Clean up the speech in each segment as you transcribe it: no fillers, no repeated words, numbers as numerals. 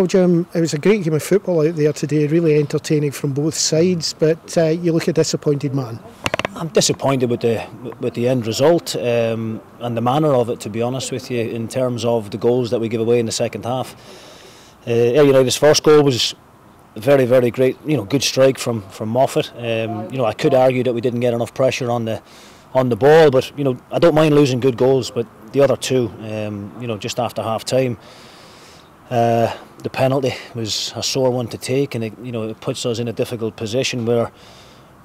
Well, Jim, it was a great game of football out there today, really entertaining from both sides, but you look a disappointed man. I'm disappointed with the end result and the manner of it, to be honest with you, in terms of the goals that we give away in the second half. Ayr United's first goal was a very, very great, good strike from Moffat. I could argue that we didn't get enough pressure on the ball, but I don't mind losing good goals. But the other two, just after half time, the penalty was a sore one to take, and it puts us in a difficult position where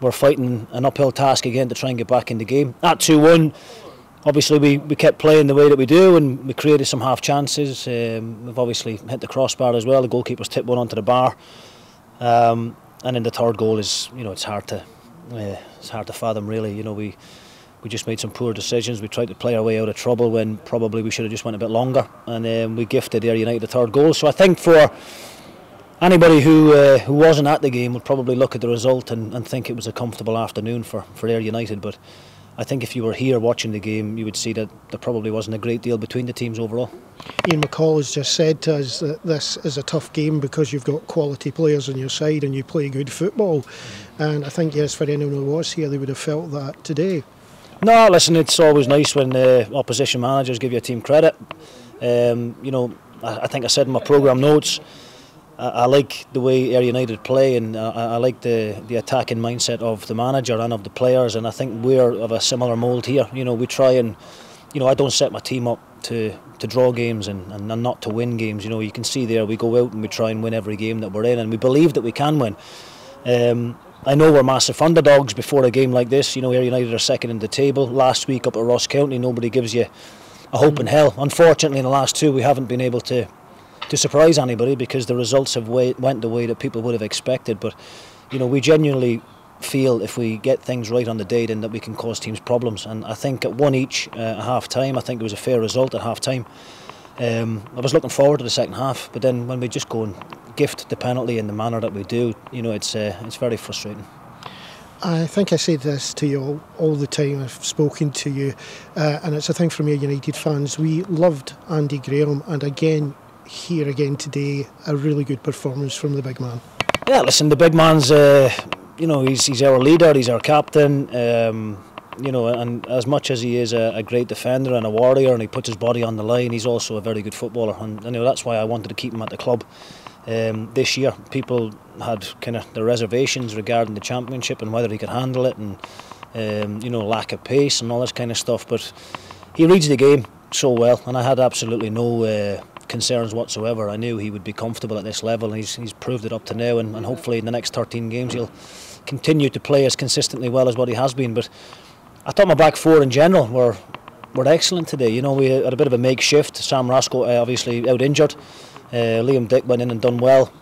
we're fighting an uphill task again to try and get back in the game. At 2-1, obviously we kept playing the way that we do, and we created some half chances. We've obviously hit the crossbar as well. The goalkeeper's tipped one onto the bar, and then the third goal is, it's hard to fathom really. We just made some poor decisions. We tried to play our way out of trouble when probably we should have just went a bit longer, and we gifted Ayr United the third goal. So I think for anybody who wasn't at the game would probably look at the result and think it was a comfortable afternoon for Ayr United. But I think if you were here watching the game, you would see that there probably wasn't a great deal between the teams overall. Ian McCall has just said to us that this is a tough game because you've got quality players on your side and you play good football. And I think, yes, for anyone who was here, they would have felt that today. No, listen, it's always nice when opposition managers give your team credit. I think I said in my programme notes, I like the way Ayr United play, and I like the attacking mindset of the manager and of the players, and I think we're of a similar mould here. We try and, I don't set my team up to draw games and not to win games. You can see there we go out and we try and win every game that we're in, and we believe that we can win. I know we're massive underdogs before a game like this. Ayr United are second in the table. Last week up at Ross County, nobody gives you a hope in hell. Unfortunately, in the last two, we haven't been able to surprise anybody because the results have went the way that people would have expected. But we genuinely feel if we get things right on the day, then that we can cause teams problems. And I think at 1 each at half time, I think it was a fair result at half time. I was looking forward to the second half, but then when we just go and gift the penalty in the manner that we do, it's very frustrating. I think I say this to you all the time. I've spoken to you, and it's a thing for me, United fans. We loved Andy Graham, and again today, a really good performance from the big man. Yeah, listen, the big man's, he's our leader, he's our captain. And as much as he is a great defender and a warrior, and he puts his body on the line, he's also a very good footballer, and that's why I wanted to keep him at the club. This year, people had kind of their reservations regarding the championship and whether he could handle it, and lack of pace and all this kind of stuff. But he reads the game so well, and I had absolutely no concerns whatsoever. I knew he would be comfortable at this level, and he's proved it up to now. And hopefully, in the next 13 games, he'll continue to play as consistently well as what he has been. But I thought my back four in general were excellent today. We had a bit of a makeshift. Sam Rasco obviously out injured. Liam Dick went in and done well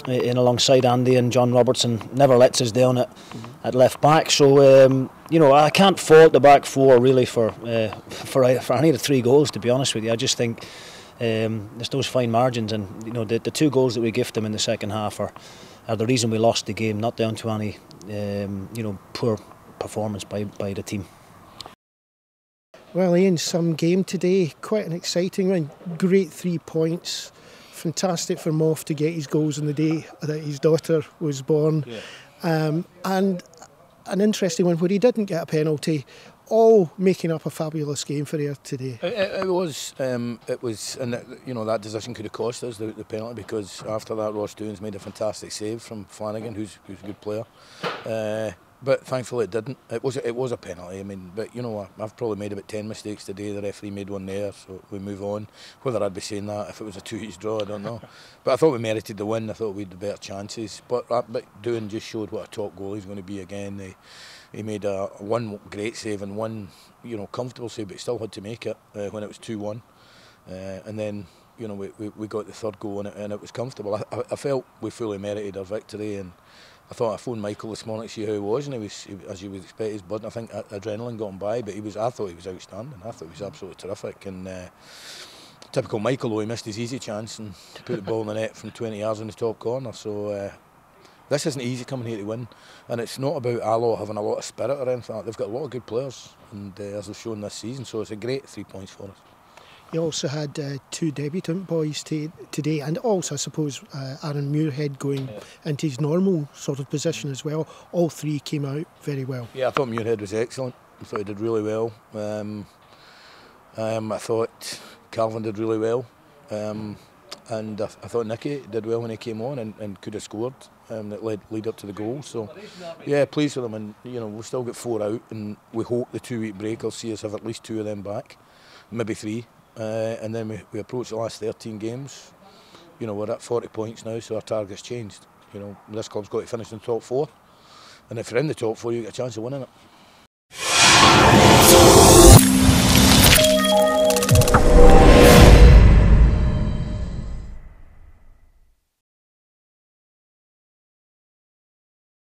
in alongside Andy, and John Robertson never lets us down at left back. So I can't fault the back four really for any of the 3 goals, to be honest with you. I just think there's those fine margins, and the 2 goals that we gift them in the second half are the reason we lost the game, not down to any poor performance by the team. Well, Ian, some game today, quite an exciting one. Great 3 points. Fantastic for Moff to get his goals on the day that his daughter was born. Yeah. And an interesting one where he didn't get a penalty, all making up a fabulous game for Ayr today. It was, and that decision could have cost us the penalty, because after that Ross Doones made a fantastic save from Flanagan, who's a good player. But thankfully it didn't. It was a penalty. I mean, but I've probably made about 10 mistakes today. The referee made one there, so we move on. Whether I'd be saying that if it was a 2-each draw, I don't know. But I thought we merited the win. I thought we had the better chances. But Doohan just showed what a top goal he's going to be again. He made one great save and one comfortable save, but he still had to make it when it was 2-1. And then we got the third goal and it was comfortable. I felt we fully merited our victory, and I thought I phoned Michael this morning to see how he was, and he was, as you would expect, his blood. I think adrenaline got him by, but I thought he was outstanding. I thought he was absolutely terrific. And typical Michael, though, he missed his easy chance and put the ball in the net from 20 yards in the top corner. So this isn't easy coming here to win, and it's not about Alloa having a lot of spirit or anything. They've got a lot of good players, and as they've shown this season. So it's a great 3 points for us. He also had 2 debutant boys today, and also I suppose Aaron Muirhead going into his normal sort of position as well. All 3 came out very well. Yeah, I thought Muirhead was excellent. I thought he did really well. I thought Calvin did really well. And I thought Nicky did well when he came on and could have scored. That lead up to the goal. So yeah, pleased with them. And we've still got 4 out, and we hope the 2-week break will see us have at least 2 of them back, maybe 3. And then we approach the last 13 games. We're at 40 points now, so our target's changed. This club's got to finish in the top 4, and if you're in the top 4, you get a chance of winning it.